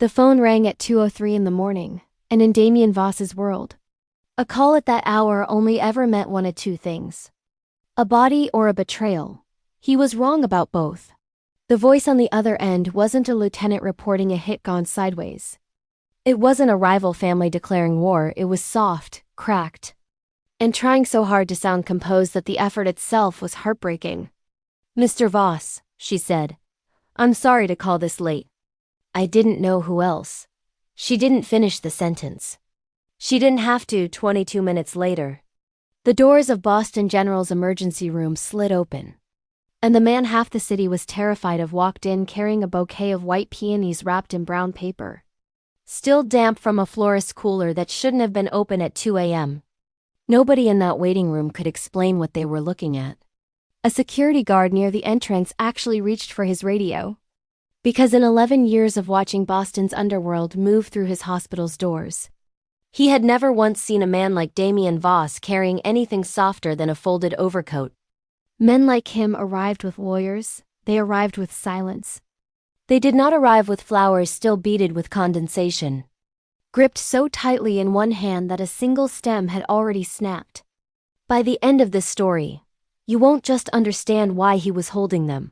The phone rang at 2:03 in the morning, and in Damien Voss's world, a call at that hour only ever meant one of two things: a body or a betrayal. He was wrong about both. The voice on the other end wasn't a lieutenant reporting a hit gone sideways. It wasn't a rival family declaring war. It was soft, cracked, and trying so hard to sound composed that the effort itself was heartbreaking. "Mr. Voss," she said, "I'm sorry to call this late. I didn't know who else." She didn't finish the sentence. She didn't have to. 22 minutes later, the doors of Boston General's emergency room slid open, and the man half the city was terrified of walked in carrying a bouquet of white peonies wrapped in brown paper, still damp from a florist's cooler that shouldn't have been open at 2 a.m. Nobody in that waiting room could explain what they were looking at. A security guard near the entrance actually reached for his radio, because in 11 years of watching Boston's underworld move through his hospital's doors, he had never once seen a man like Damien Voss carrying anything softer than a folded overcoat. Men like him arrived with lawyers. They arrived with silence. They did not arrive with flowers still beaded with condensation, gripped so tightly in one hand that a single stem had already snapped. By the end of this story, you won't just understand why he was holding them.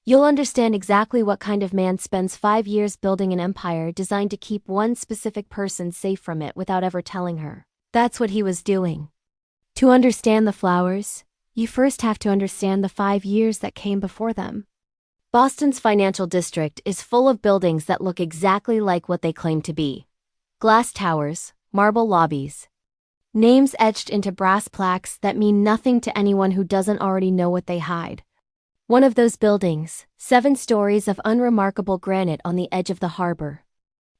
You'll understand exactly what kind of man spends 5 years building an empire designed to keep one specific person safe from it without ever telling her. That's what he was doing. To understand the flowers, you first have to understand the 5 years that came before them. Boston's financial district is full of buildings that look exactly like what they claim to be. Glass towers, marble lobbies, names etched into brass plaques that mean nothing to anyone who doesn't already know what they hide. One of those buildings, 7 stories of unremarkable granite on the edge of the harbor,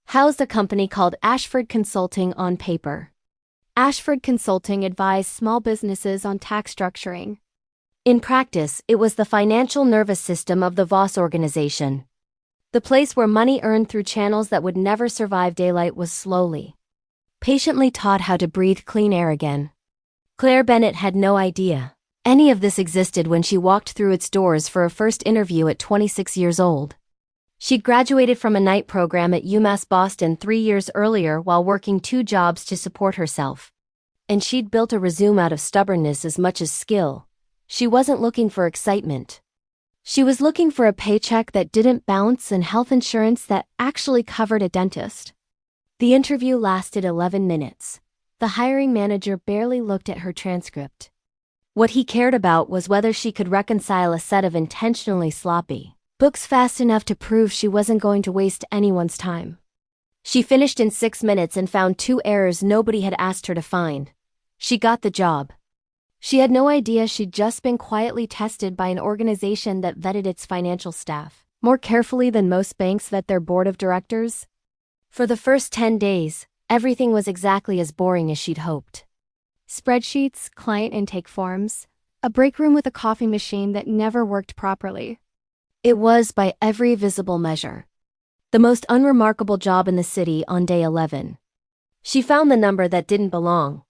housed a company called Ashford Consulting on paper. Ashford Consulting advised small businesses on tax structuring. In practice, it was the financial nervous system of the Voss organization. The place where money earned through channels that would never survive daylight was slowly, patiently taught how to breathe clean air again. Claire Bennett had no idea any of this existed when she walked through its doors for a first interview at 26 years old. She'd graduated from a night program at UMass Boston 3 years earlier while working 2 jobs to support herself. And she'd built a resume out of stubbornness as much as skill. She wasn't looking for excitement. She was looking for a paycheck that didn't bounce and health insurance that actually covered a dentist. The interview lasted 11 minutes. The hiring manager barely looked at her transcript. What he cared about was whether she could reconcile a set of intentionally sloppy books fast enough to prove she wasn't going to waste anyone's time. She finished in 6 minutes and found 2 errors nobody had asked her to find. She got the job. She had no idea she'd just been quietly tested by an organization that vetted its financial staff more carefully than most banks vet their board of directors. For the first 10 days, everything was exactly as boring as she'd hoped. Spreadsheets, client intake forms, a break room with a coffee machine that never worked properly. It was, by every visible measure, the most unremarkable job in the city on day 11. She found the number that didn't belong.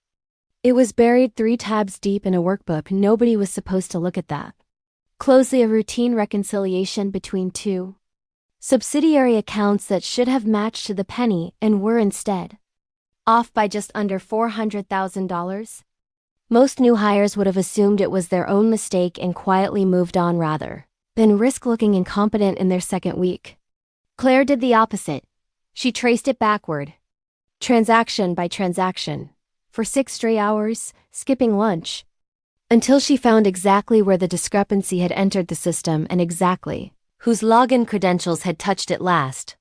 It was buried 3 tabs deep in a workbook. Nobody was supposed to look at that. Closely, a routine reconciliation between 2 subsidiary accounts that should have matched to the penny and were instead off by just under $400,000. Most new hires would have assumed it was their own mistake and quietly moved on rather than risk looking incompetent in their second week. Claire did the opposite. She traced it backward, transaction by transaction, for 6 straight hours, skipping lunch, until she found exactly where the discrepancy had entered the system and exactly whose login credentials had touched it last.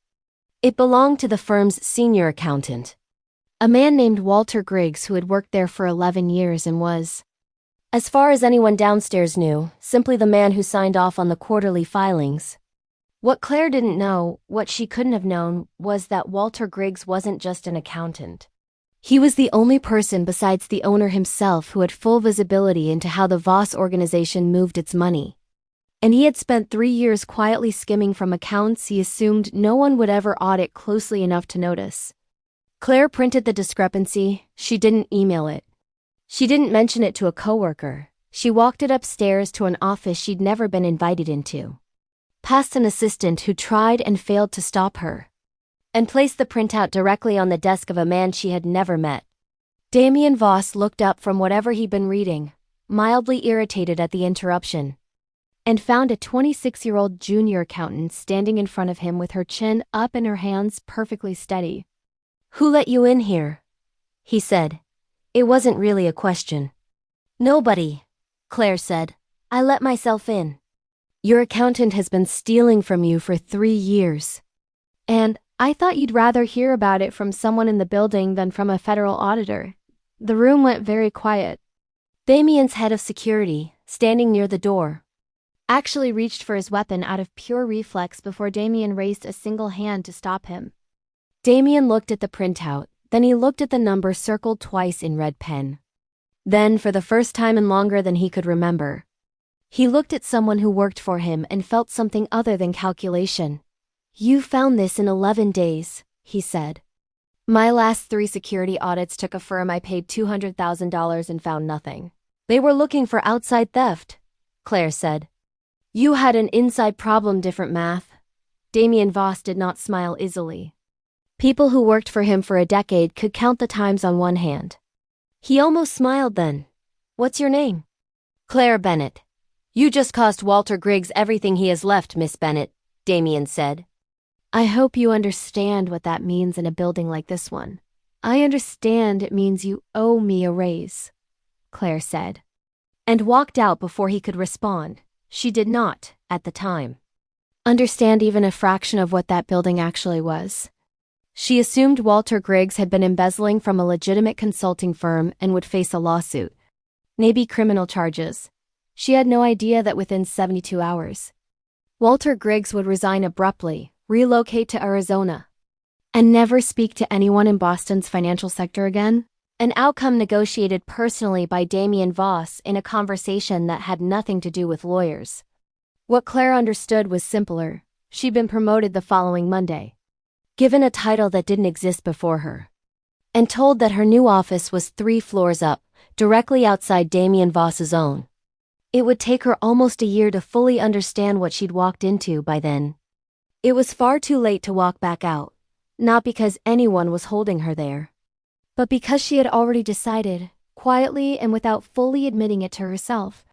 It belonged to the firm's senior accountant, a man named Walter Griggs who had worked there for 11 years and was, as far as anyone downstairs knew, simply the man who signed off on the quarterly filings. What Claire didn't know, what she couldn't have known, was that Walter Griggs wasn't just an accountant. He was the only person besides the owner himself who had full visibility into how the Voss organization moved its money. And he had spent 3 years quietly skimming from accounts he assumed no one would ever audit closely enough to notice. Claire printed the discrepancy. She didn't email it. She didn't mention it to a coworker. She walked it upstairs to an office she'd never been invited into, past an assistant who tried and failed to stop her. and placed the printout directly on the desk of a man she had never met. Damien Voss looked up from whatever he'd been reading, mildly irritated at the interruption, and found a 26-year-old junior accountant standing in front of him with her chin up and her hands perfectly steady. "Who let you in here?" he said. It wasn't really a question. "Nobody," Claire said. "I let myself in." "Your accountant has been stealing from you for 3 years. And I thought you'd rather hear about it from someone in the building than from a federal auditor." The room went very quiet. Damien's head of security, standing near the door, actually reached for his weapon out of pure reflex before Damien raised a single hand to stop him. Damien looked at the printout, then he looked at the number circled twice in red pen. Then, for the first time in longer than he could remember, he looked at someone who worked for him and felt something other than calculation. "You found this in 11 days, he said. "My last 3 security audits took a firm I paid $200,000 and found nothing. They were looking for outside theft," Claire said. "You had an inside problem, different math." Damien Voss did not smile easily. People who worked for him for a decade could count the times on one hand. He almost smiled then. "What's your name?" "Claire Bennett." "You just cost Walter Griggs everything he has left, Miss Bennett," Damien said. "I hope you understand what that means in a building like this one." "I understand it means you owe me a raise," Claire said, and walked out before he could respond. She did not, at the time, understand even a fraction of what that building actually was. She assumed Walter Griggs had been embezzling from a legitimate consulting firm and would face a lawsuit, maybe criminal charges. She had no idea that within 72 hours, Walter Griggs would resign abruptly, relocate to Arizona, and never speak to anyone in Boston's financial sector again. An outcome negotiated personally by Damien Voss in a conversation that had nothing to do with lawyers. What Claire understood was simpler. She'd been promoted the following Monday, given a title that didn't exist before her, and told that her new office was 3 floors up, directly outside Damien Voss's own. It would take her almost a year to fully understand what she'd walked into by then. It was far too late to walk back out, not because anyone was holding her there, but because she had already decided, quietly and without fully admitting it to herself,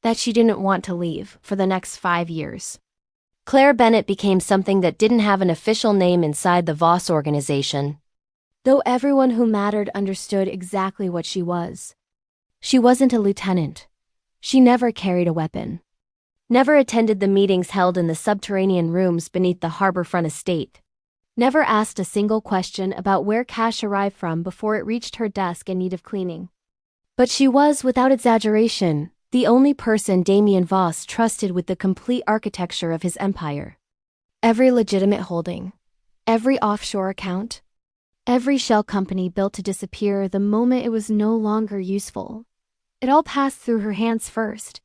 that she didn't want to leave for the next 5 years. Claire Bennett became something that didn't have an official name inside the Voss organization, though everyone who mattered understood exactly what she was. She wasn't a lieutenant. She never carried a weapon, never attended the meetings held in the subterranean rooms beneath the harborfront estate, never asked a single question about where cash arrived from before it reached her desk in need of cleaning. But she was, without exaggeration, the only person Damien Voss trusted with the complete architecture of his empire. Every legitimate holding, every offshore account, every shell company built to disappear the moment it was no longer useful. It all passed through her hands first.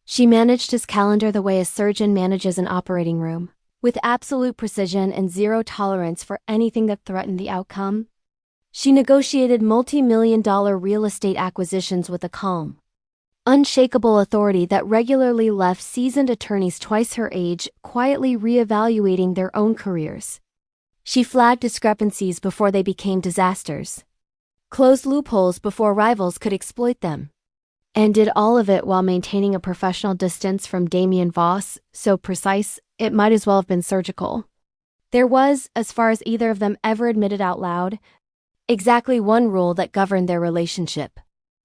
She managed his calendar the way a surgeon manages an operating room, with absolute precision and zero tolerance for anything that threatened the outcome. She negotiated multi-million-dollar real estate acquisitions with a calm, unshakable authority that regularly left seasoned attorneys twice her age quietly reevaluating their own careers. She flagged discrepancies before they became disasters, closed loopholes before rivals could exploit them, and did all of it while maintaining a professional distance from Damien Voss, so precise it might as well have been surgical. There was, as far as either of them ever admitted out loud, exactly one rule that governed their relationship.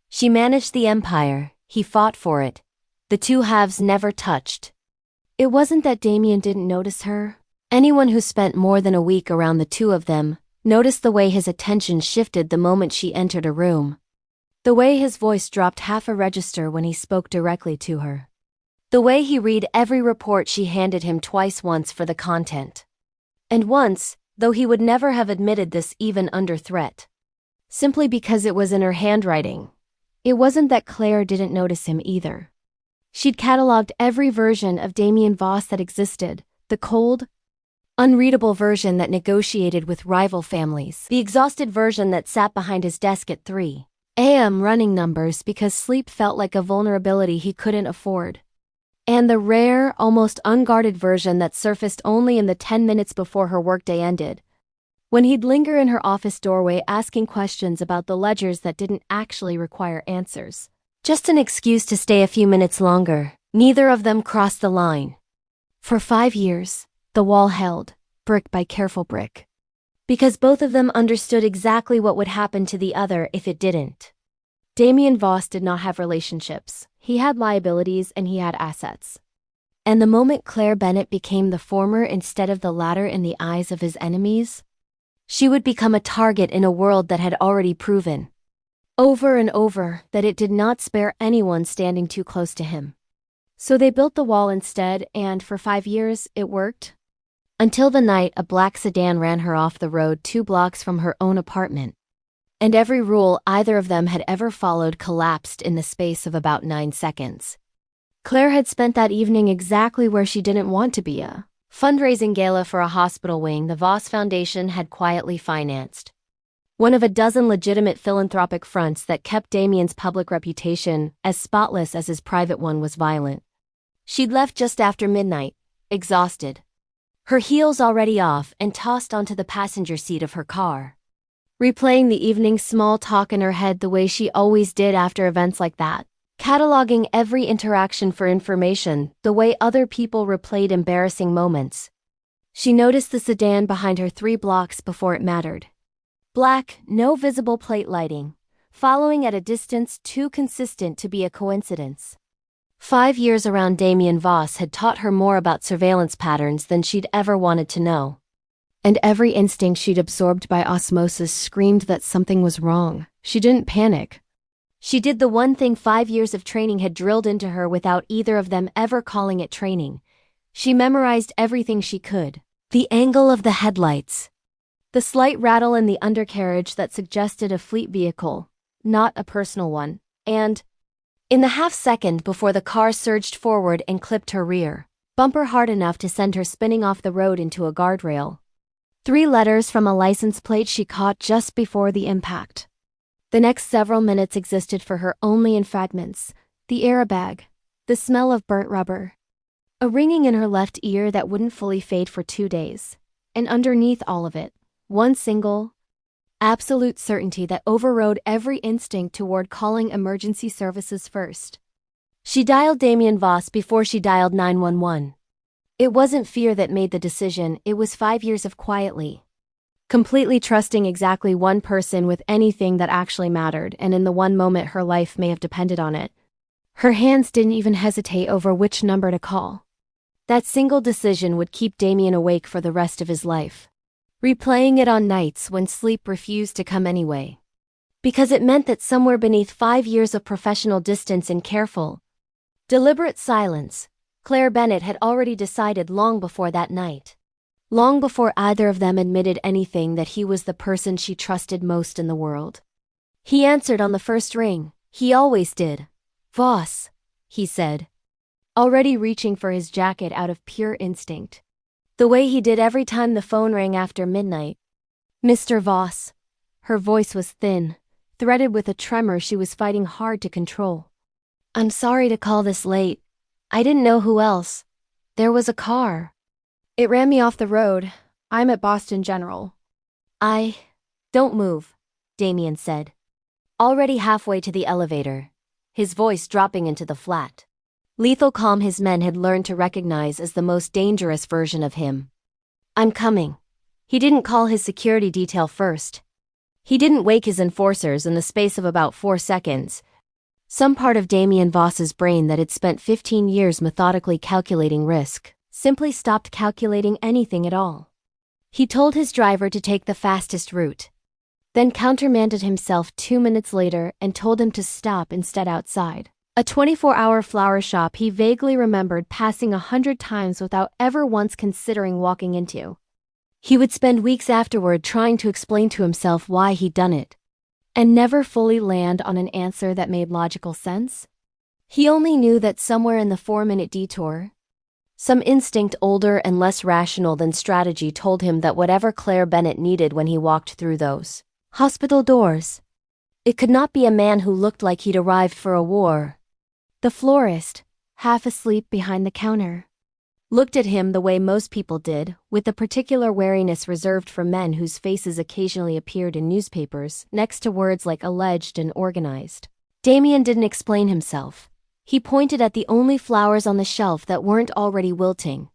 She managed the empire, he fought for it. The two halves never touched. It wasn't that Damien didn't notice her. Anyone who spent more than a week around the two of them noticed the way his attention shifted the moment she entered a room, the way his voice dropped half a register when he spoke directly to her, the way he read every report she handed him once for the content. And once, though he would never have admitted this even under threat, simply because it was in her handwriting. It wasn't that Claire didn't notice him either. She'd cataloged every version of Damien Voss that existed, the cold, unreadable version that negotiated with rival families, the exhausted version that sat behind his desk at 3 a.m. running numbers because sleep felt like a vulnerability he couldn't afford, and the rare, almost unguarded version that surfaced only in the 10 minutes before her workday ended, When he'd linger in her office doorway asking questions about the ledgers that didn't actually require answers. Just an excuse to stay a few minutes longer. Neither of them crossed the line. For 5 years, the wall held, brick by careful brick. Because both of them understood exactly what would happen to the other if it didn't. Damien Voss did not have relationships. He had liabilities and he had assets. And the moment Claire Bennett became the former instead of the latter in the eyes of his enemies, she would become a target in a world that had already proven, over and over, that it did not spare anyone standing too close to him. So they built the wall instead, and for 5 years, it worked. Until the night a black sedan ran her off the road 2 blocks from her own apartment. And every rule either of them had ever followed collapsed in the space of about 9 seconds. Claire had spent that evening exactly where she didn't want to be, a fundraising gala for a hospital wing the Voss Foundation had quietly financed. One of a dozen legitimate philanthropic fronts that kept Damien's public reputation as spotless as his private one was violent. She'd left just after midnight, exhausted. Her heels already off and tossed onto the passenger seat of her car. Replaying the evening's small talk in her head the way she always did after events like that. Cataloging every interaction for information, the way other people replayed embarrassing moments. She noticed the sedan behind her 3 blocks before it mattered. Black, no visible plate lighting, following at a distance too consistent to be a coincidence. 5 years around Damien Voss had taught her more about surveillance patterns than she'd ever wanted to know. And every instinct she'd absorbed by osmosis screamed that something was wrong. She didn't panic. She did the one thing 5 years of training had drilled into her without either of them ever calling it training. She memorized everything she could. The angle of the headlights. The slight rattle in the undercarriage that suggested a fleet vehicle, not a personal one. And, in the half-second before the car surged forward and clipped her rear bumper hard enough to send her spinning off the road into a guardrail. 3 letters from a license plate she caught just before the impact. The next several minutes existed for her only in fragments. The airbag, the smell of burnt rubber, a ringing in her left ear that wouldn't fully fade for 2 days, and underneath all of it, one single, absolute certainty that overrode every instinct toward calling emergency services first. She dialed Damien Voss before she dialed 911. It wasn't fear that made the decision, it was 5 years of completely trusting exactly one person with anything that actually mattered, and in the one moment her life may have depended on it. Her hands didn't even hesitate over which number to call. That single decision would keep Damien awake for the rest of his life. Replaying it on nights when sleep refused to come anyway. Because it meant that somewhere beneath 5 years of professional distance and careful, deliberate silence, Claire Bennett had already decided long before that night. Long before either of them admitted anything that he was the person she trusted most in the world. He answered on the first ring. He always did. "Voss," he said, already reaching for his jacket out of pure instinct. The way he did every time the phone rang after midnight. "Mr. Voss." Her voice was thin, threaded with a tremor she was fighting hard to control. "I'm sorry to call this late. I didn't know who else. There was a car. It ran me off the road. I'm at Boston General." Don't move," Damien said. Already halfway to the elevator, his voice dropping into the flat. Lethal calm his men had learned to recognize as the most dangerous version of him. "I'm coming." He didn't call his security detail first. He didn't wake his enforcers in the space of about 4 seconds. Some part of Damien Voss's brain that had spent 15 years methodically calculating risk simply stopped calculating anything at all. He told his driver to take the fastest route, then countermanded himself 2 minutes later and told him to stop instead outside. A 24-hour flower shop he vaguely remembered passing 100 times without ever once considering walking into. He would spend weeks afterward trying to explain to himself why he'd done it, and never fully land on an answer that made logical sense. He only knew that somewhere in the 4-minute detour, some instinct older and less rational than strategy told him that whatever Claire Bennett needed when he walked through those hospital doors, it could not be a man who looked like he'd arrived for a war. The florist, half asleep behind the counter. looked at him the way most people did, with the particular wariness reserved for men whose faces occasionally appeared in newspapers, next to words like alleged and organized. Damien didn't explain himself. He pointed at the only flowers on the shelf that weren't already wilting,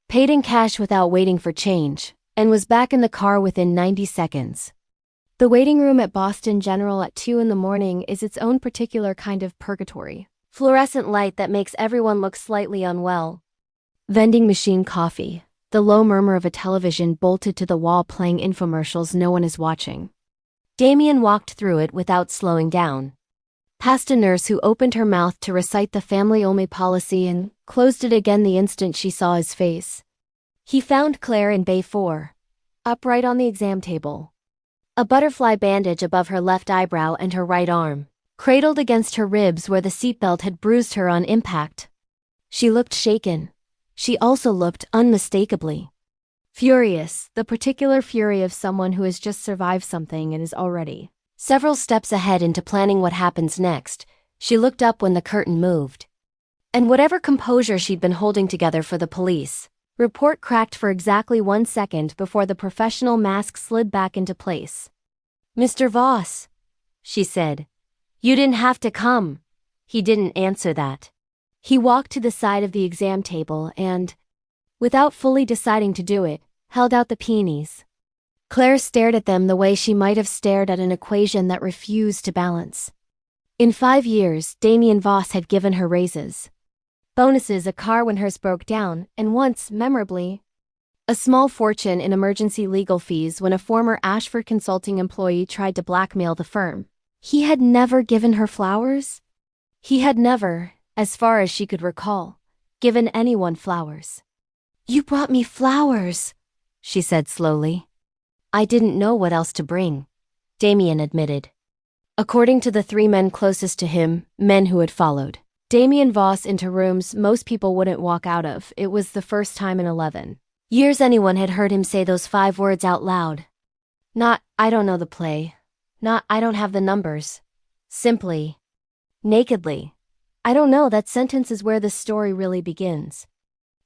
paid in cash without waiting for change, and was back in the car within 90 seconds. The waiting room at Boston General at 2 in the morning is its own particular kind of purgatory. Fluorescent light that makes everyone look slightly unwell. Vending machine coffee, the low murmur of a television bolted to the wall playing infomercials no one is watching. Damien walked through it without slowing down, past a nurse who opened her mouth to recite the family-only policy and closed it again the instant she saw his face. He found Claire in Bay 4, upright on the exam table, a butterfly bandage above her left eyebrow and her right arm, cradled against her ribs where the seatbelt had bruised her on impact. She looked shaken. She also looked unmistakably furious, the particular fury of someone who has just survived something and is already several steps ahead into planning what happens next. She looked up when the curtain moved, and whatever composure she'd been holding together for the police report cracked for exactly 1 second before the professional mask slid back into place. "Mr. Voss," she said. "You didn't have to come." He didn't answer that. He walked to the side of the exam table and, without fully deciding to do it, held out the peonies. Claire stared at them the way she might have stared at an equation that refused to balance. In 5 years, Damien Voss had given her raises, bonuses, a car when hers broke down, and once, memorably, a small fortune in emergency legal fees when a former Ashford Consulting employee tried to blackmail the firm. He had never given her flowers? He had never, as far as she could recall, given anyone flowers. "You brought me flowers," she said slowly. "I didn't know what else to bring," Damien admitted. According to the 3 men closest to him, men who had followed Damien Voss into rooms most people wouldn't walk out of, it was the first time in 11 years anyone had heard him say those 5 words out loud. Not, "I don't know the play." Not, "I don't have the numbers." Simply, nakedly, "I don't know." That sentence is where the story really begins.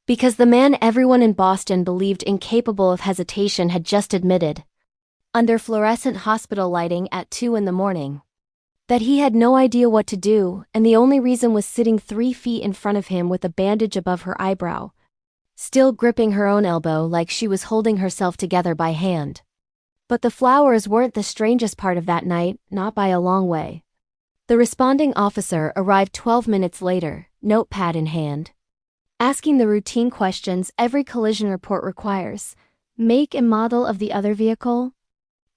Because the man everyone in Boston believed incapable of hesitation had just admitted, under fluorescent hospital lighting at 2 in the morning, that he had no idea what to do, and the only reason was sitting 3 feet in front of him with a bandage above her eyebrow, still gripping her own elbow like she was holding herself together by hand. But the flowers weren't the strangest part of that night, not by a long way. The responding officer arrived 12 minutes later, notepad in hand, asking the routine questions every collision report requires. Make and model of the other vehicle?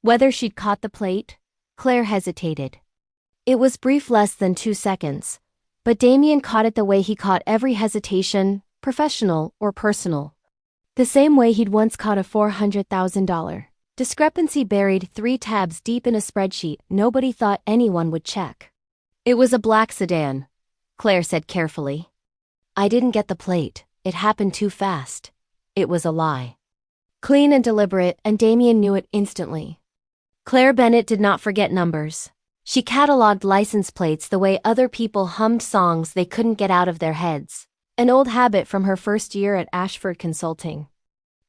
Whether she'd caught the plate? Claire hesitated. It was brief, less than 2 seconds, but Damien caught it the way he caught every hesitation, professional or personal. The same way he'd once caught a $400,000 discrepancy buried 3 tabs deep in a spreadsheet nobody thought anyone would check. "It was a black sedan," Claire said carefully. "I didn't get the plate. It happened too fast." It was a lie. Clean and deliberate, and Damien knew it instantly. Claire Bennett did not forget numbers. She cataloged license plates the way other people hummed songs they couldn't get out of their heads, an old habit from her first year at Ashford Consulting,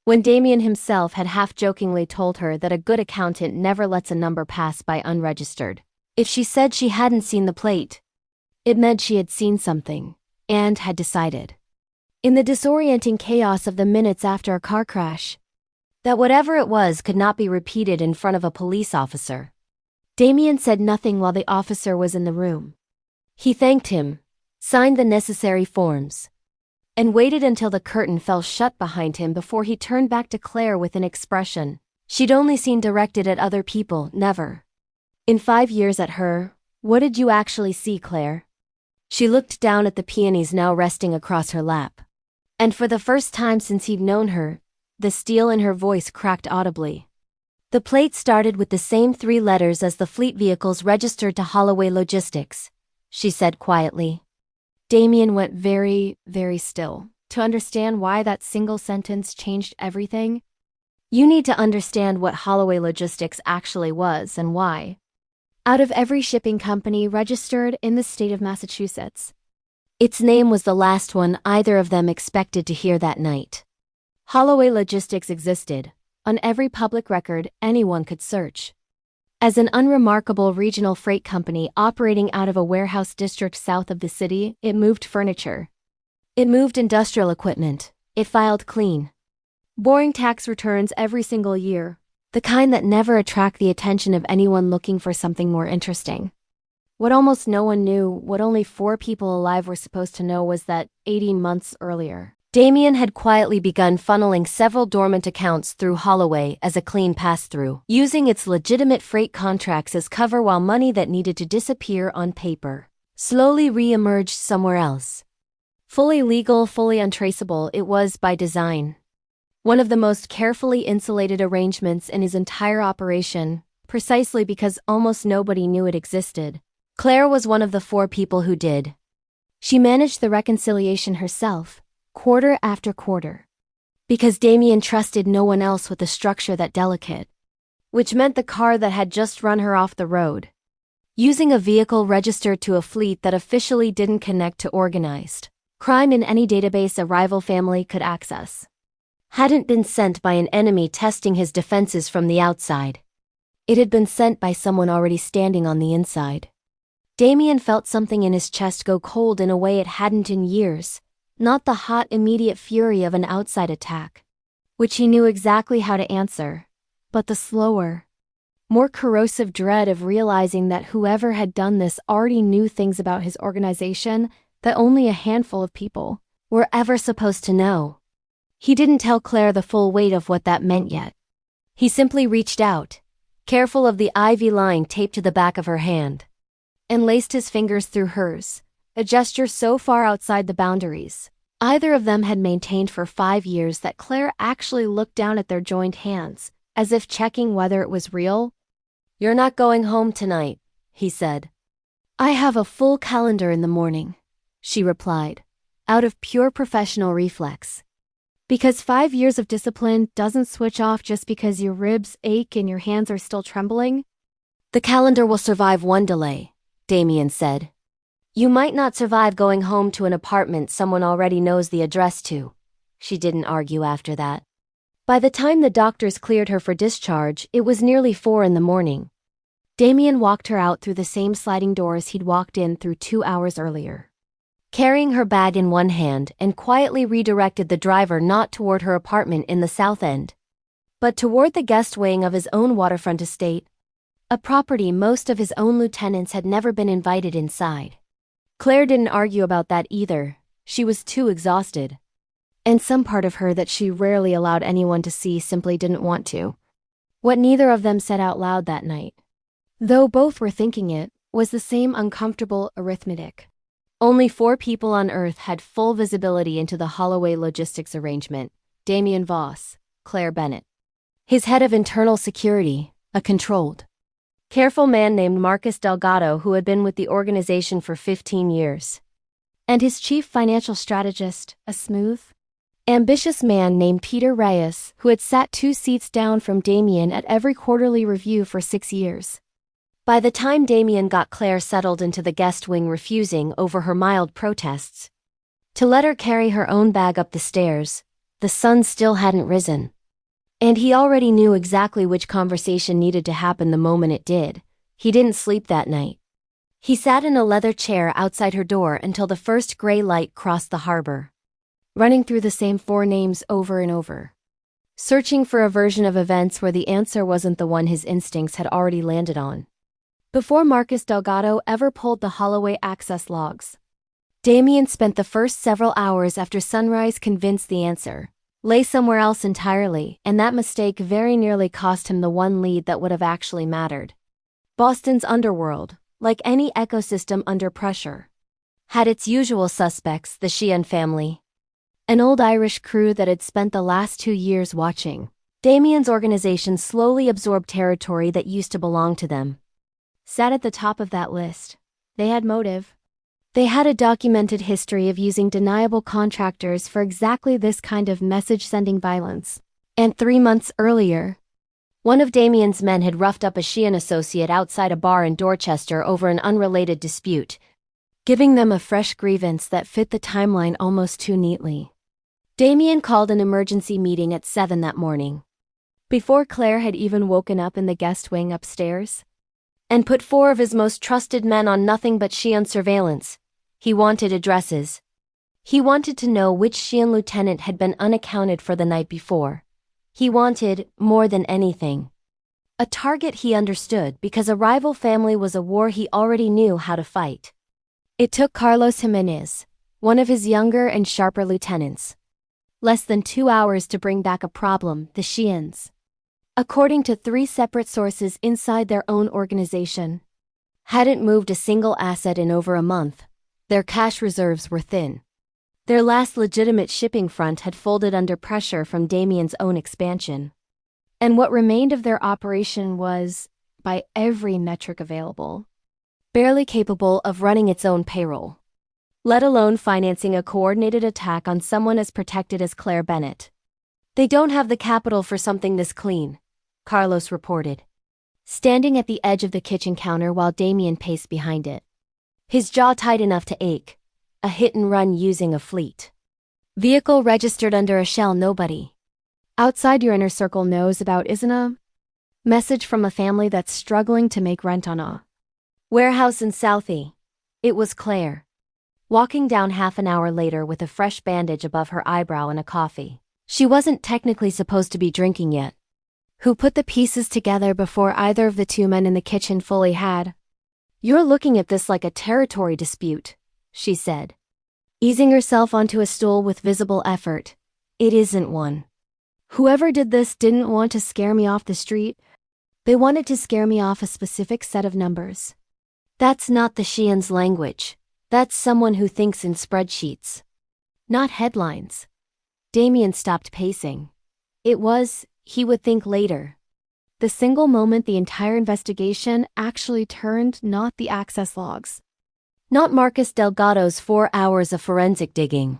when Damien himself had half-jokingly told her that a good accountant never lets a number pass by unregistered. If she said she hadn't seen the plate, it meant she had seen something, and had decided, in the disorienting chaos of the minutes after a car crash, that whatever it was could not be repeated in front of a police officer. Damien said nothing while the officer was in the room. He thanked him, signed the necessary forms, and waited until the curtain fell shut behind him before he turned back to Claire with an expression she'd only seen directed at other people, never. "In 5 years at her, what did you actually see, Claire?" She looked down at the peonies now resting across her lap, and for the first time since he'd known her, the steel in her voice cracked audibly. "The plate started with the same 3 letters as the fleet vehicles registered to Holloway Logistics," she said quietly. Damien went very, very still. To understand why that single sentence changed everything, you need to understand what Holloway Logistics actually was and why. Out of every shipping company registered in the state of Massachusetts, Its name was the last one either of them expected to hear that night. Holloway Logistics existed. On every public record anyone could search. As an unremarkable regional freight company operating out of a warehouse district south of the city, it moved furniture. It moved industrial equipment. It filed clean, boring tax returns every single year, the kind that never attract the attention of anyone looking for something more interesting. What almost no one knew, what only 4 people alive were supposed to know, was that 18 months earlier, Damien had quietly begun funneling several dormant accounts through Holloway as a clean pass-through, using its legitimate freight contracts as cover while money that needed to disappear on paper slowly re-emerged somewhere else. Fully legal, fully untraceable, it was by design. One of the most carefully insulated arrangements in his entire operation, precisely because almost nobody knew it existed. Claire was one of the 4 people who did. She managed the reconciliation herself, quarter after quarter. Because Damien trusted no one else with a structure that delicate. Which meant the car that had just run her off the road, using a vehicle registered to a fleet that officially didn't connect to organized crime in any database a rival family could access, hadn't been sent by an enemy testing his defenses from the outside. It had been sent by someone already standing on the inside. Damien felt something in his chest go cold in a way it hadn't in years, not the hot, immediate fury of an outside attack, which he knew exactly how to answer, but the slower, more corrosive dread of realizing that whoever had done this already knew things about his organization that only a handful of people were ever supposed to know. He didn't tell Claire the full weight of what that meant yet. He simply reached out, careful of the IV line taped to the back of her hand, and laced his fingers through hers, a gesture so far outside the boundaries either of them had maintained for 5 years that Claire actually looked down at their joined hands, as if checking whether it was real. "You're not going home tonight," he said. "I have a full calendar in the morning," she replied, out of pure professional reflex. Because 5 years of discipline doesn't switch off just because your ribs ache and your hands are still trembling. "The calendar will survive one delay," Damien said. "You might not survive going home to an apartment someone already knows the address to." She didn't argue after that. By the time the doctors cleared her for discharge, it was nearly 4 in the morning. Damien walked her out through the same sliding doors he'd walked in through 2 hours earlier, carrying her bag in one hand, and quietly redirected the driver not toward her apartment in the South End, but toward the guest wing of his own waterfront estate, a property most of his own lieutenants had never been invited inside. Claire didn't argue about that either. She was too exhausted. And some part of her that she rarely allowed anyone to see simply didn't want to. What neither of them said out loud that night, though both were thinking it, was the same uncomfortable arithmetic. Only 4 people on Earth had full visibility into the Holloway Logistics arrangement: Damien Voss, Claire Bennett, his head of internal security, a controlled, careful man named Marcus Delgado who had been with the organization for 15 years, and his chief financial strategist, a smooth, ambitious man named Peter Reyes who had sat 2 seats down from Damien at every quarterly review for 6 years. By the time Damien got Claire settled into the guest wing, refusing, over her mild protests, to let her carry her own bag up the stairs, the sun still hadn't risen. And he already knew exactly which conversation needed to happen the moment it did. He didn't sleep that night. He sat in a leather chair outside her door until the first gray light crossed the harbor, running through the same 4 names over and over, searching for a version of events where the answer wasn't the one his instincts had already landed on. Before Marcus Delgado ever pulled the Holloway access logs, Damien spent the first several hours after sunrise convinced the answer lay somewhere else entirely, and that mistake very nearly cost him the one lead that would have actually mattered. Boston's underworld, like any ecosystem under pressure, had its usual suspects: the Sheehan family, an old Irish crew that had spent the last 2 years watching Damien's organization slowly absorb territory that used to belong to them. Sat at the top of that list. They had motive. They had a documented history of using deniable contractors for exactly this kind of message-sending violence. And 3 months earlier, one of Damien's men had roughed up a Sheehan associate outside a bar in Dorchester over an unrelated dispute. giving them a fresh grievance that fit the timeline almost too neatly. Damien called an emergency meeting at 7 that morning, before Claire had even woken up in the guest wing upstairs, and put 4 of his most trusted men on nothing but Xi'an surveillance. He wanted addresses. He wanted to know which Xi'an lieutenant had been unaccounted for the night before. He wanted, more than anything, a target he understood, because a rival family was a war he already knew how to fight. It took Carlos Jimenez, one of his younger and sharper lieutenants, less than 2 hours to bring back a problem, the Xi'ans. According to 3 separate sources inside their own organization, hadn't moved a single asset in over a month. Their cash reserves were thin. Their last legitimate shipping front had folded under pressure from Damien's own expansion. And what remained of their operation was, by every metric available, barely capable of running its own payroll, let alone financing a coordinated attack on someone as protected as Claire Bennett. They don't have the capital for something this clean, Carlos reported, standing at the edge of the kitchen counter while Damien paced behind it, his jaw tight enough to ache. A hit-and-run using a fleet vehicle registered under a shell nobody outside your inner circle knows about, isn't a message from a family that's struggling to make rent on a warehouse in Southie. It was Claire, walking down half an hour later with a fresh bandage above her eyebrow and a coffee she wasn't technically supposed to be drinking yet. Who put the pieces together before either of the 2 men in the kitchen fully had? "You're looking at this like a territory dispute," she said, easing herself onto a stool with visible effort. "It isn't one. Whoever did this didn't want to scare me off the street. They wanted to scare me off a specific set of numbers. That's not the Xi'an's language. That's someone who thinks in spreadsheets, not headlines." Damien stopped pacing. It was, he would think later, the single moment the entire investigation actually turned not the access logs, not Marcus Delgado's 4 hours of forensic digging,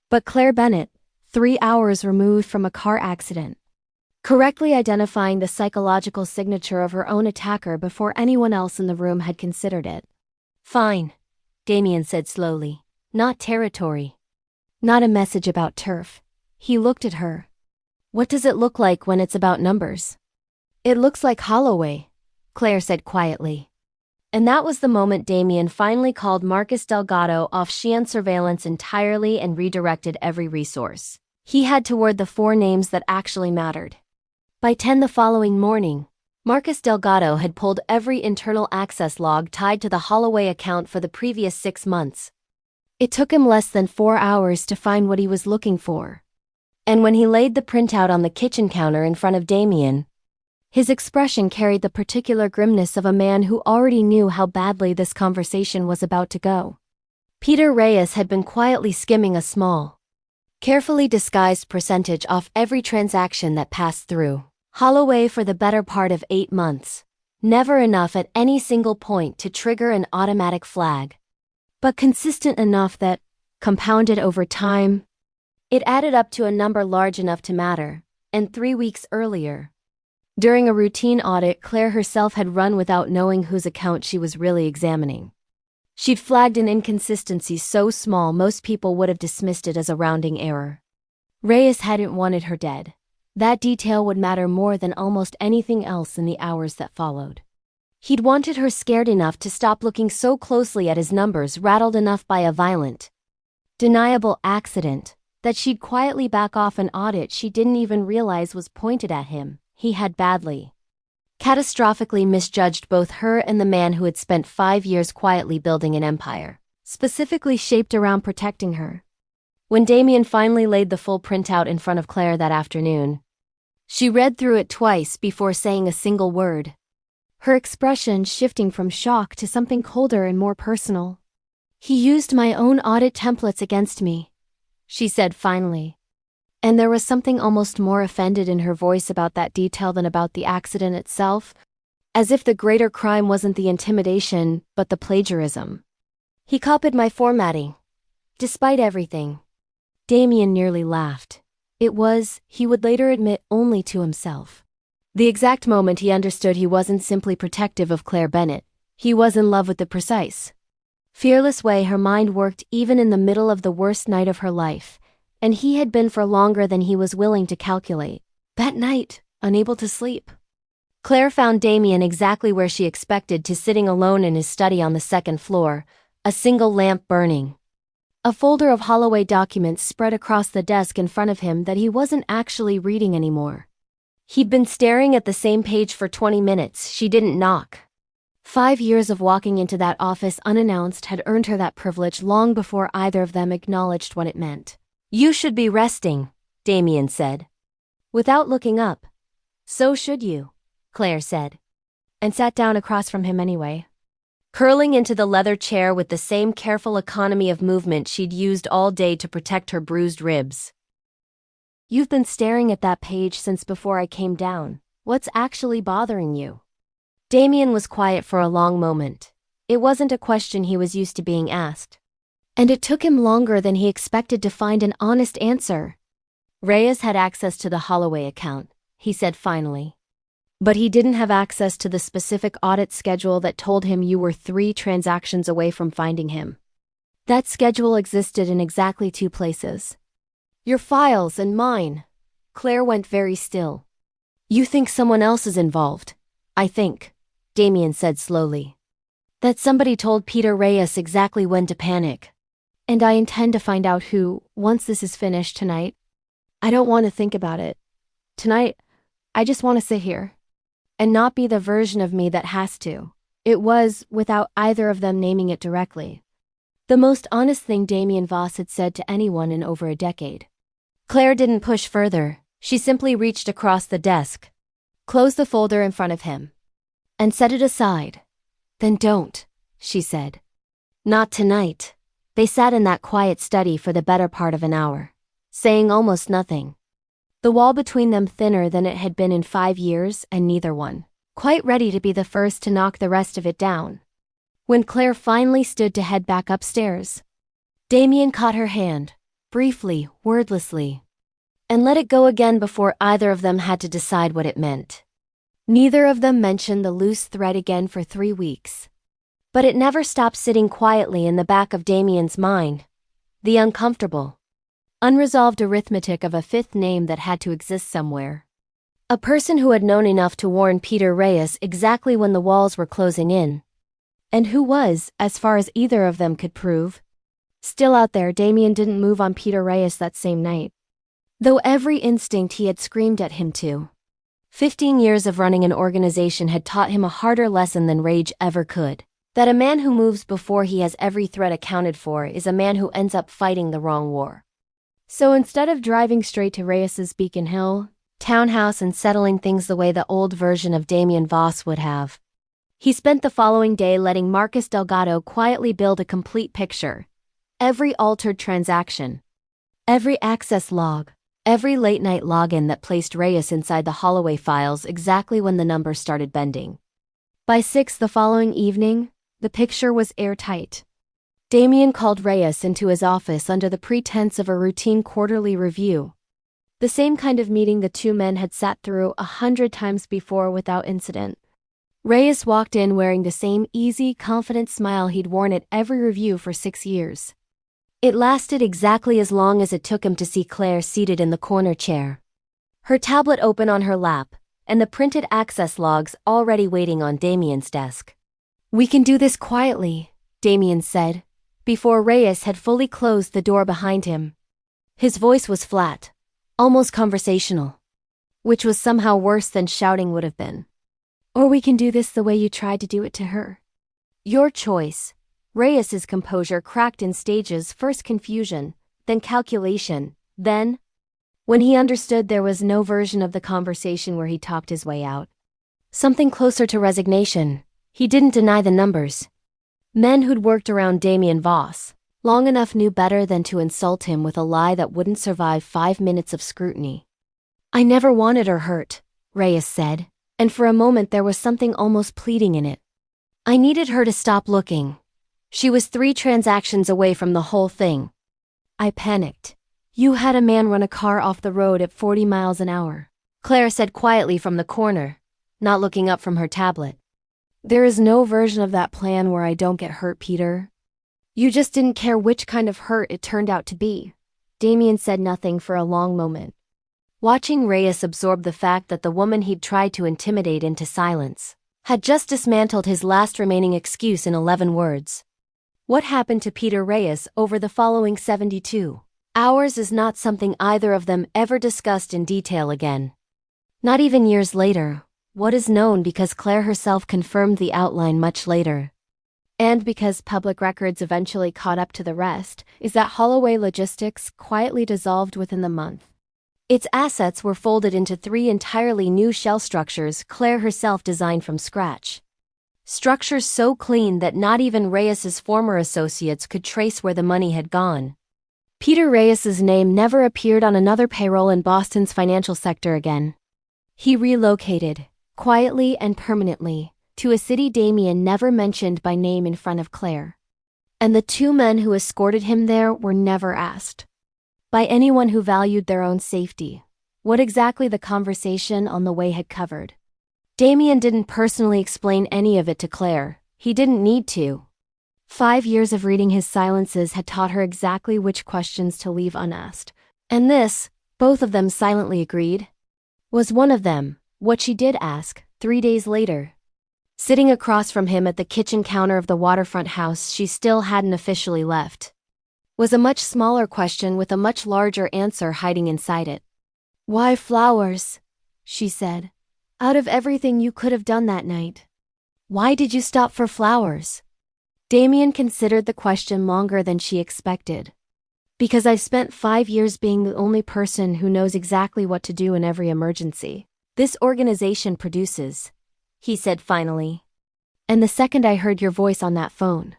but Claire Bennett, 3 hours removed from a car accident, correctly identifying the psychological signature of her own attacker before anyone else in the room had considered it. "Fine," Damien said slowly. "Not territory. Not a message about turf." He looked at her. "What does it look like when it's about numbers?" "It looks like Holloway," Claire said quietly. And that was the moment Damien finally called Marcus Delgado off Xi'an surveillance entirely and redirected every resource he had toward the 4 names that actually mattered. By 10 the following morning, Marcus Delgado had pulled every internal access log tied to the Holloway account for the previous 6 months. It took him less than 4 hours to find what he was looking for. And when he laid the printout on the kitchen counter in front of Damien, his expression carried the particular grimness of a man who already knew how badly this conversation was about to go. Peter Reyes had been quietly skimming a small, carefully disguised percentage off every transaction that passed through Holloway for the better part of 8 months. Never enough at any single point to trigger an automatic flag, but consistent enough that, compounded over time, it added up to a number large enough to matter. And 3 weeks earlier, during a routine audit Claire herself had run without knowing whose account she was really examining, she'd flagged an inconsistency so small most people would have dismissed it as a rounding error. Reyes hadn't wanted her dead. That detail would matter more than almost anything else in the hours that followed. He'd wanted her scared enough to stop looking so closely at his numbers, rattled enough by a violent, deniable accident, that she'd quietly back off an audit she didn't even realize was pointed at him. He had badly, catastrophically misjudged both her and the man who had spent 5 years quietly building an empire, specifically shaped around protecting her. When Damien finally laid the full printout in front of Claire that afternoon, she read through it twice before saying a single word, her expression shifting from shock to something colder and more personal. "He used my own audit templates against me," she said finally. And there was something almost more offended in her voice about that detail than about the accident itself, as if the greater crime wasn't the intimidation, but the plagiarism. "He copied my formatting. Despite everything." Damien nearly laughed. It was, he would later admit, only to himself, the exact moment he understood he wasn't simply protective of Claire Bennett. He was in love with the precise Fearless way her mind worked even in the middle of the worst night of her life, and he had been for longer than he was willing to calculate. That night, unable to sleep, Claire found Damien exactly where she expected to, sitting alone in his study on the second floor, a single lamp burning. A folder of Holloway documents spread across the desk in front of him that he wasn't actually reading anymore. He'd been staring at the same page for 20 minutes. She didn't knock. 5 years of walking into that office unannounced had earned her that privilege long before either of them acknowledged what it meant. "You should be resting," Damien said. Without looking up. "So should you," Claire said, and sat down across from him anyway, curling into the leather chair with the same careful economy of movement she'd used all day to protect her bruised ribs. "You've been staring at that page since before I came down. What's actually bothering you?" Damien was quiet for a long moment. It wasn't a question he was used to being asked, and it took him longer than he expected to find an honest answer. "Reyes had access to the Holloway account," he said finally. "But he didn't have access to the specific audit schedule that told him you were 3 transactions away from finding him. That schedule existed in exactly 2 places. Your files and mine." Claire went very still. "You think someone else is involved, I think," Damien said slowly. "That somebody told Peter Reyes exactly when to panic. And I intend to find out who, once this is finished tonight. I don't want to think about it. Tonight, I just want to sit here and not be the version of me that has to." It was, without either of them naming it directly, the most honest thing Damien Voss had said to anyone in over a decade. Claire didn't push further. She simply reached across the desk, closed the folder in front of him, and set it aside. "Then don't," she said. "Not tonight." They sat in that quiet study for the better part of an hour, saying almost nothing. The wall between them thinner than it had been in 5 years, and neither one quite ready to be the first to knock the rest of it down. When Claire finally stood to head back upstairs, Damien caught her hand, briefly, wordlessly, and let it go again before either of them had to decide what it meant. Neither of them mentioned the loose thread again for 3 weeks. But it never stopped sitting quietly in the back of Damien's mind. The uncomfortable, unresolved arithmetic of a 5th name that had to exist somewhere. A person who had known enough to warn Peter Reyes exactly when the walls were closing in. And who was, as far as either of them could prove, still out there. Damien didn't move on Peter Reyes that same night, though every instinct he had screamed at him to. 15 years of running an organization had taught him a harder lesson than rage ever could. That a man who moves before he has every threat accounted for is a man who ends up fighting the wrong war. So instead of driving straight to Reyes's Beacon Hill townhouse and settling things the way the old version of Damien Voss would have, he spent the following day letting Marcus Delgado quietly build a complete picture. Every altered transaction, every access log, every late-night login that placed Reyes inside the Holloway files exactly when the numbers started bending. By 6 the following evening, the picture was airtight. Damien called Reyes into his office under the pretense of a routine quarterly review. The same kind of meeting the two men had sat through 100 times before without incident. Reyes walked in wearing the same easy, confident smile he'd worn at every review for 6 years. It lasted exactly as long as it took him to see Claire seated in the corner chair, her tablet open on her lap, and the printed access logs already waiting on Damien's desk. "We can do this quietly," Damien said, before Reyes had fully closed the door behind him. His voice was flat, almost conversational, which was somehow worse than shouting would have been. "Or we can do this the way you tried to do it to her. Your choice." Reyes's composure cracked in stages, first confusion, then calculation, then, when he understood, there was no version of the conversation where he talked his way out. Something closer to resignation. He didn't deny the numbers. Men who'd worked around Damien Voss long enough knew better than to insult him with a lie that wouldn't survive 5 minutes of scrutiny. "I never wanted her hurt," Reyes said, and for a moment there was something almost pleading in it. "I needed her to stop looking. She was 3 transactions away from the whole thing. I panicked." "You had a man run a car off the road at 40 miles an hour," Claire said quietly from the corner, not looking up from her tablet. "There is no version of that plan where I don't get hurt, Peter." You just didn't care which kind of hurt it turned out to be. Damien said nothing for a long moment, watching Reyes absorb the fact that the woman he'd tried to intimidate into silence had just dismantled his last remaining excuse in 11 words. What happened to Peter Reyes over the following 72 hours is not something either of them ever discussed in detail again. Not even years later. What is known because Claire herself confirmed the outline much later, and because public records eventually caught up to the rest, is that Holloway Logistics quietly dissolved within the month. Its assets were folded into 3 entirely new shell structures Claire herself designed from scratch. Structures so clean that not even Reyes's former associates could trace where the money had gone. Peter Reyes's name never appeared on another payroll in Boston's financial sector again. He relocated, quietly and permanently, to a city Damien never mentioned by name in front of Claire. And the 2 men who escorted him there were never asked by anyone who valued their own safety what exactly the conversation on the way had covered. Damien didn't personally explain any of it to Claire. He didn't need to. 5 years of reading his silences had taught her exactly which questions to leave unasked. And this, both of them silently agreed, was one of them. What she did ask, 3 days later, sitting across from him at the kitchen counter of the waterfront house she still hadn't officially left, was a much smaller question with a much larger answer hiding inside it. "Why flowers?" she said. "Out of everything you could have done that night, why did you stop for flowers?" Damien considered the question longer than she expected. "Because I've spent 5 years being the only person who knows exactly what to do in every emergency this organization produces," he said finally. "And the second I heard your voice on that phone,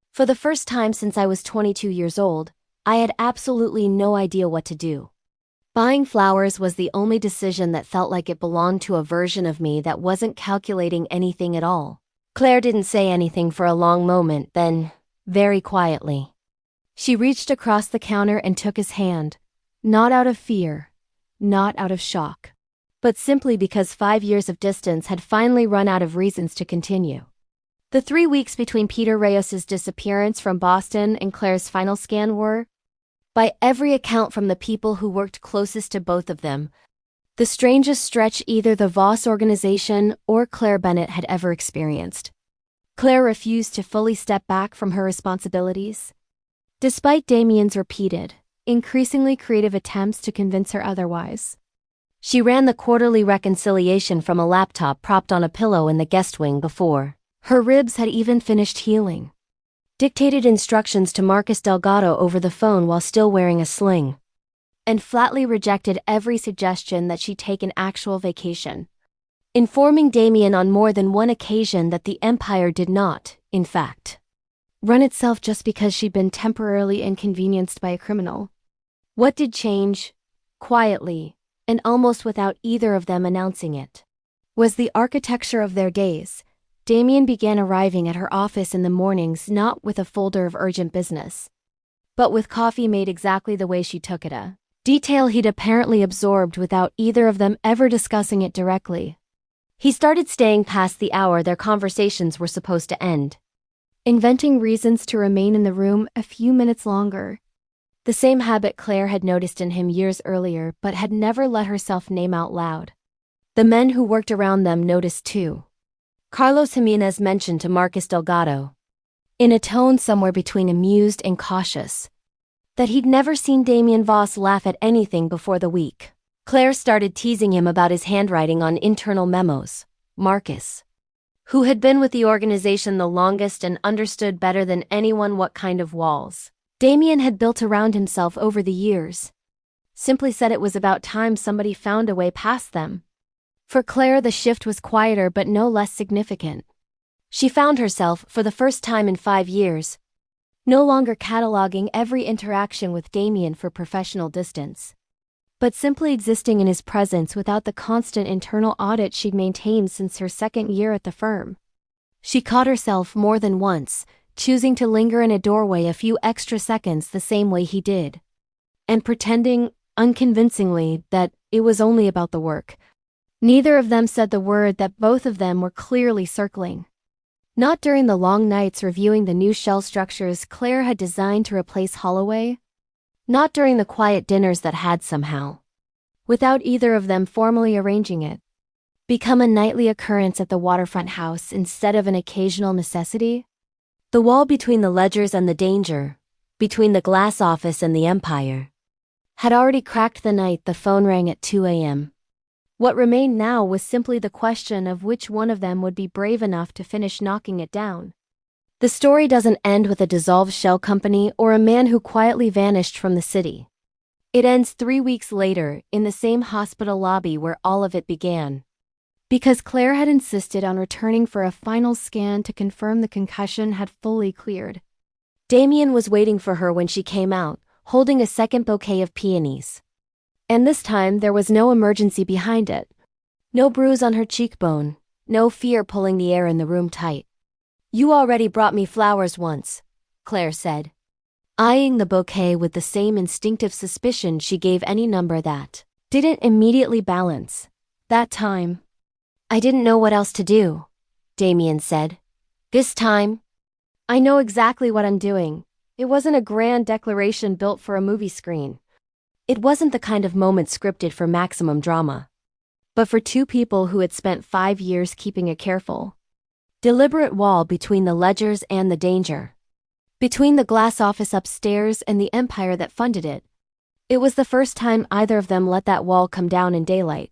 for the first time since I was 22 years old, I had absolutely no idea what to do. Buying flowers was the only decision that felt like it belonged to a version of me that wasn't calculating anything at all." Claire didn't say anything for a long moment, then, very quietly, she reached across the counter and took his hand, not out of fear, not out of shock, but simply because 5 years of distance had finally run out of reasons to continue. The 3 weeks between Peter Reyes's disappearance from Boston and Claire's final scan were, by every account from the people who worked closest to both of them, the strangest stretch either the Voss organization or Claire Bennett had ever experienced. Claire refused to fully step back from her responsibilities, despite Damien's repeated, increasingly creative attempts to convince her otherwise. She ran the quarterly reconciliation from a laptop propped on a pillow in the guest wing before her ribs had even finished healing. Dictated instructions to Marcus Delgado over the phone while still wearing a sling. And flatly rejected every suggestion that she take an actual vacation. Informing Damien on more than one occasion that the empire did not, in fact, run itself just because she'd been temporarily inconvenienced by a criminal. What did change, quietly, and almost without either of them announcing it, was the architecture of their days. Damien began arriving at her office in the mornings not with a folder of urgent business, but with coffee made exactly the way she took it, a detail he'd apparently absorbed without either of them ever discussing it directly. He started staying past the hour their conversations were supposed to end, inventing reasons to remain in the room a few minutes longer. The same habit Claire had noticed in him years earlier but had never let herself name out loud. The men who worked around them noticed too. Carlos Jimenez mentioned to Marcus Delgado, in a tone somewhere between amused and cautious, that he'd never seen Damien Voss laugh at anything before the week. Claire started teasing him about his handwriting on internal memos. Marcus, who had been with the organization the longest and understood better than anyone what kind of walls Damien had built around himself over the years, simply said it was about time somebody found a way past them. For Claire, the shift was quieter but no less significant. She found herself, for the first time in 5 years, no longer cataloging every interaction with Damien for professional distance, but simply existing in his presence without the constant internal audit she'd maintained since her 2nd year at the firm. She caught herself more than once, choosing to linger in a doorway a few extra seconds the same way he did, and pretending, unconvincingly, that it was only about the work. Neither of them said the word that both of them were clearly circling. Not during the long nights reviewing the new shell structures Claire had designed to replace Holloway. Not during the quiet dinners that had somehow, without either of them formally arranging it, become a nightly occurrence at the waterfront house instead of an occasional necessity. The wall between the ledgers and the danger, between the glass office and the empire, had already cracked the night the phone rang at 2 a.m. What remained now was simply the question of which one of them would be brave enough to finish knocking it down. The story doesn't end with a dissolved shell company or a man who quietly vanished from the city. It ends 3 weeks later, in the same hospital lobby where all of it began. Because Claire had insisted on returning for a final scan to confirm the concussion had fully cleared. Damien was waiting for her when she came out, holding a second bouquet of peonies. And this time there was no emergency behind it. No bruise on her cheekbone, no fear pulling the air in the room tight. "You already brought me flowers once," Claire said, eyeing the bouquet with the same instinctive suspicion she gave any number that didn't immediately balance. That time. "I didn't know what else to do," Damien said. "This time, I know exactly what I'm doing." It wasn't a grand declaration built for a movie screen. It wasn't the kind of moment scripted for maximum drama. But for two people who had spent 5 years keeping a careful, deliberate wall between the ledgers and the danger, between the glass office upstairs and the empire that funded it, it was the first time either of them let that wall come down in daylight.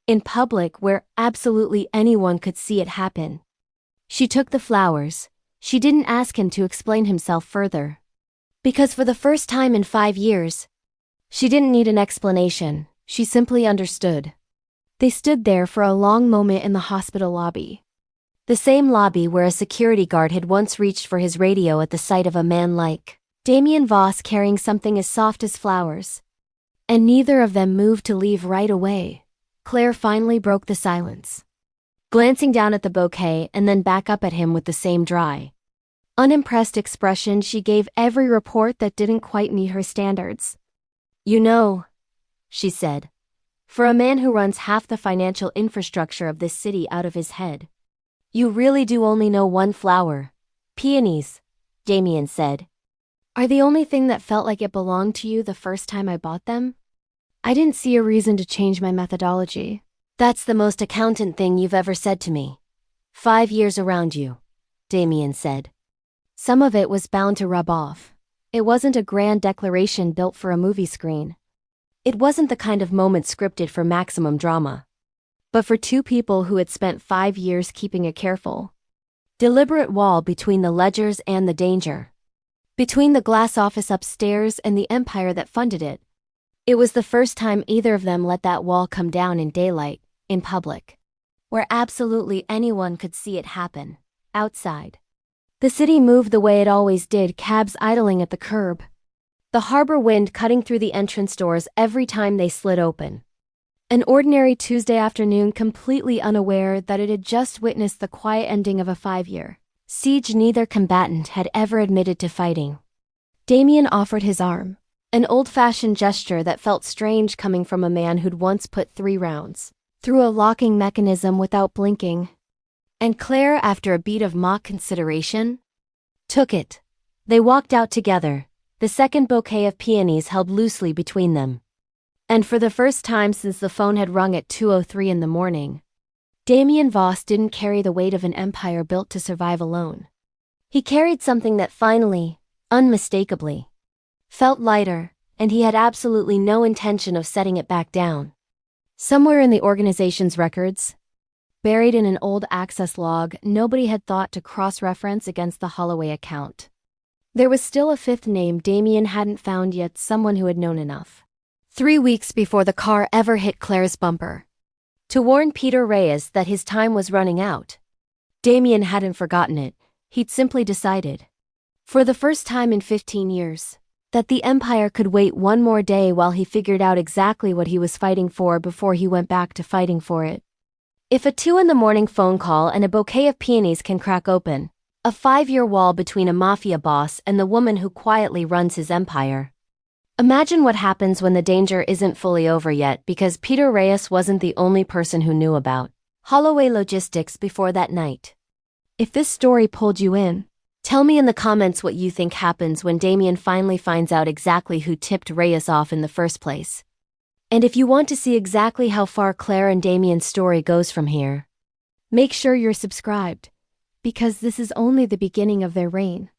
In public, where absolutely anyone could see it happen. She took the flowers. She didn't ask him to explain himself further. Because for the first time in 5 years, she didn't need an explanation, she simply understood. They stood there for a long moment in the hospital lobby. The same lobby where a security guard had once reached for his radio at the sight of a man like Damien Voss carrying something as soft as flowers. And neither of them moved to leave right away. Claire finally broke the silence, glancing down at the bouquet and then back up at him with the same dry, unimpressed expression she gave every report that didn't quite meet her standards. "You know," she said, "for a man who runs half the financial infrastructure of this city out of his head, you really do only know one flower. Peonies," Damien said, "are the only thing that felt like it belonged to you the first time I bought them. I didn't see a reason to change my methodology." "That's the most accountant thing you've ever said to me. 5 years around you," Damien said. Some of it was bound to rub off. It wasn't a grand declaration built for a movie screen. It wasn't the kind of moment scripted for maximum drama. But for two people who had spent 5 years keeping a careful, deliberate wall between the ledgers and the danger, between the glass office upstairs and the empire that funded it, it was the first time either of them let that wall come down in daylight, in public, where absolutely anyone could see it happen, outside. The city moved the way it always did, cabs idling at the curb, the harbor wind cutting through the entrance doors every time they slid open. An ordinary Tuesday afternoon, completely unaware that it had just witnessed the quiet ending of a 5-year siege neither combatant had ever admitted to fighting. Damien offered his arm, an old-fashioned gesture that felt strange coming from a man who'd once put 3 rounds through a locking mechanism without blinking. And Claire, after a beat of mock consideration, took it. They walked out together, the second bouquet of peonies held loosely between them. And for the first time since the phone had rung at 2:03 in the morning, Damien Voss didn't carry the weight of an empire built to survive alone. He carried something that finally, unmistakably, felt lighter, and he had absolutely no intention of setting it back down. Somewhere in the organization's records, buried in an old access log nobody had thought to cross-reference against the Holloway account, there was still a fifth name Damien hadn't found yet, someone who had known enough, 3 weeks before the car ever hit Claire's bumper, to warn Peter Reyes that his time was running out. Damien hadn't forgotten it, he'd simply decided, for the first time in 15 years, that the empire could wait one more day while he figured out exactly what he was fighting for before he went back to fighting for it. If a 2 a.m. phone call and a bouquet of peonies can crack open a 5-year wall between a mafia boss and the woman who quietly runs his empire, imagine what happens when the danger isn't fully over yet, because Peter Reyes wasn't the only person who knew about Holloway logistics before that night. If this story pulled you in, tell me in the comments what you think happens when Damien finally finds out exactly who tipped Reyes off in the first place. And if you want to see exactly how far Claire and Damien's story goes from here, make sure you're subscribed, because this is only the beginning of their reign.